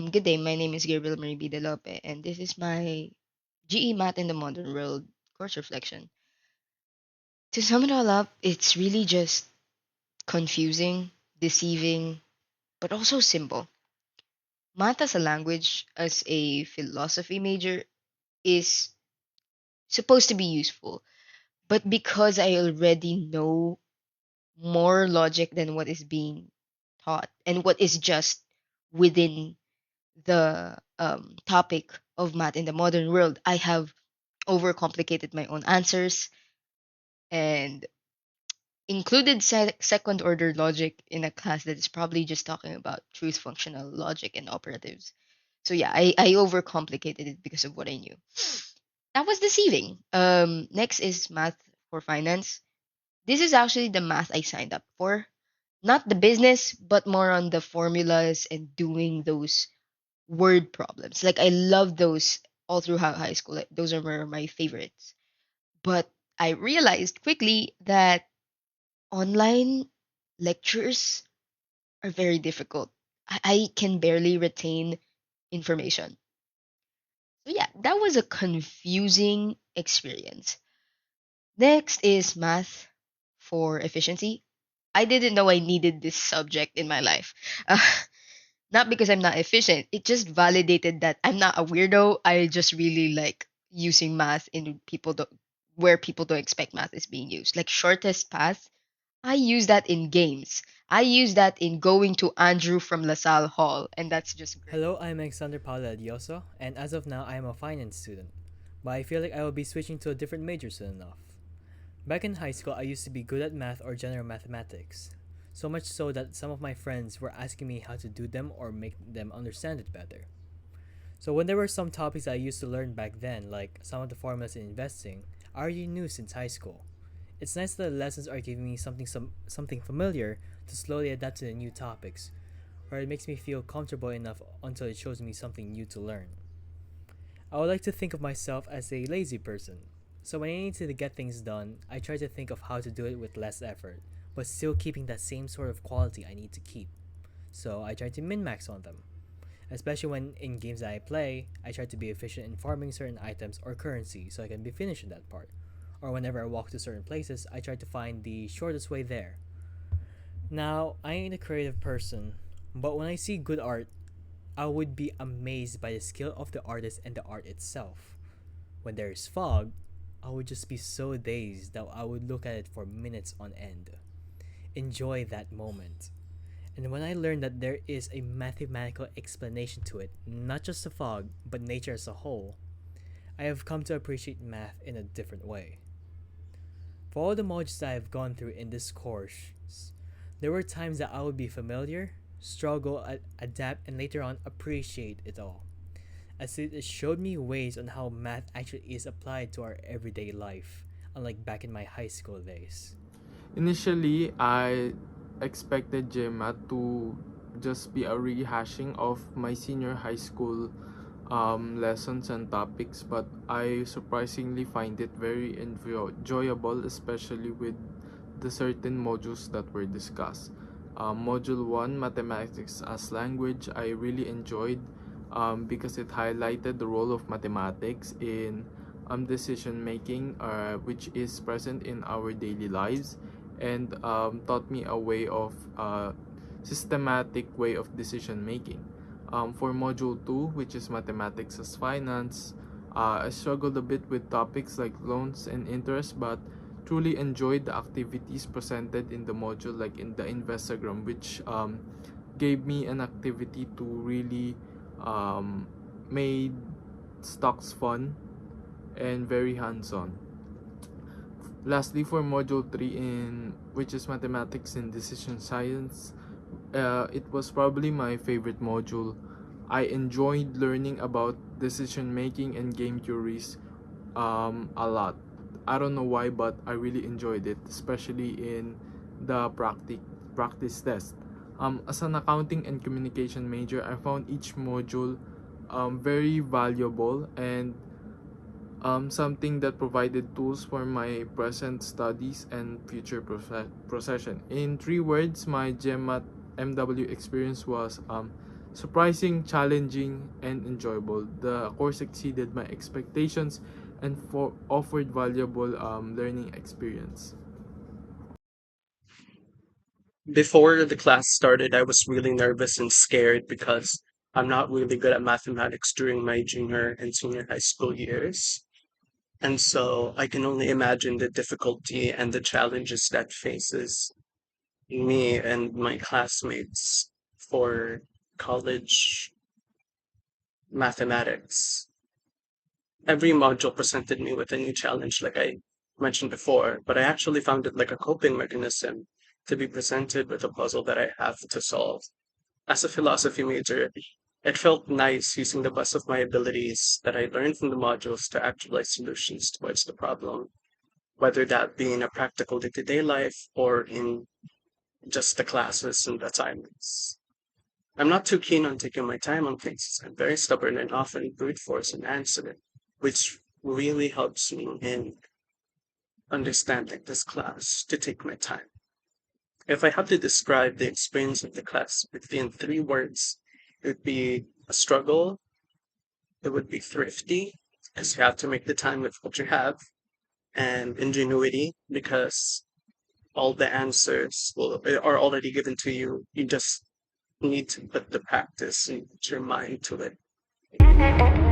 Good day. My name is Gabriel Maribi de Lope, and this is my GE Math in the Modern World course reflection. To sum it all up, it's really just confusing, deceiving, but also simple. Math as a language, as a philosophy major, is supposed to be useful, but because I already know more logic than what is being taught and what is just within the topic of math in the modern world, I have overcomplicated my own answers and included second order logic in a class that is probably just talking about truth functional logic and operatives. So yeah, I overcomplicated it because of what I knew. That was deceiving. Next is math for finance. This is actually the math I signed up for. Not the business, but more on the formulas and doing those word problems. Like I love those all through high school. Like, those are my favorites. But I realized quickly that online lectures are very difficult. I can barely retain information. So yeah, that was a confusing experience. Next is math for efficiency. I didn't know I needed this subject in my life. Uh, not because I'm not efficient. It just validated that I'm not a weirdo. I just really like using math in where people don't expect math is being used. Like shortest path, I use that in games. I use that in going to Andrew from LaSalle Hall, and that's just great. Hello, I'm Alexander Paula Dioso, and as of now, I am a finance student. But I feel like I will be switching to a different major soon enough. Back in high school, I used to be good at math or general mathematics. So much so that some of my friends were asking me how to do them or make them understand it better. So when there were some topics I used to learn back then, like some of the formulas in investing, I already knew since high school. It's nice that the lessons are giving me something familiar to slowly adapt to the new topics, where it makes me feel comfortable enough until it shows me something new to learn. I would like to think of myself as a lazy person. So when I need to get things done, I try to think of how to do it with less effort, but still keeping that same sort of quality I need to keep. So I try to min max on them. Especially when in games that I play, I try to be efficient in farming certain items or currency so I can be finished in that part. Or whenever I walk to certain places, I try to find the shortest way there. Now, I ain't a creative person, but when I see good art, I would be amazed by the skill of the artist and the art itself. When there is fog, I would just be so dazed that I would look at it for minutes on end. Enjoy that moment. And when I learned that there is a mathematical explanation to it, not just the fog, but nature as a whole, I have come to appreciate math in a different way. For all the modules that I have gone through in this course, there were times that I would be familiar, struggle, adapt, and later on appreciate it all, as it showed me ways on how math actually is applied to our everyday life, unlike back in my high school days. Initially, I expected Gematw to just be a rehashing of my senior high school lessons and topics, but I surprisingly find it very enjoyable, especially with the certain modules that were discussed. Module 1, Mathematics as Language, I really enjoyed because it highlighted the role of mathematics in decision making, which is present in our daily lives, and taught me a way of systematic way of decision making. For module 2, which is mathematics as finance, I struggled a bit with topics like loans and interest, but truly enjoyed the activities presented in the module, like in the Investagram, which gave me an activity to really um, made stocks fun and very hands-on. Lastly, for module 3, in which is mathematics and decision science, it was probably my favorite module. I enjoyed learning about decision making and game theories a lot. I don't know why, but I really enjoyed it, especially in the practice test. As an accounting and communication major, I found each module very valuable and something that provided tools for my present studies and future profession. In three words, my GEMAT MW experience was surprising, challenging, and enjoyable. The course exceeded my expectations and offered valuable learning experience. Before the class started, I was really nervous and scared because I'm not really good at mathematics during my junior and senior high school years. And so I can only imagine the difficulty and the challenges that faces me and my classmates for college mathematics. Every module presented me with a new challenge, like I mentioned before, but I actually found it like a coping mechanism to be presented with a puzzle that I have to solve. As a philosophy major, it felt nice using the best of my abilities that I learned from the modules to actualize solutions towards the problem, whether that be in a practical day to day life or in just the classes and assignments. I'm not too keen on taking my time on things. I'm very stubborn and often brute force an answer, which really helps me in understanding this class to take my time. If I had to describe the experience of the class within three words, it would be a struggle, it would be thrifty, because you have to make the time with what you have, and ingenuity, because all the answers are already given to you. You just need to put the practice and put your mind to it.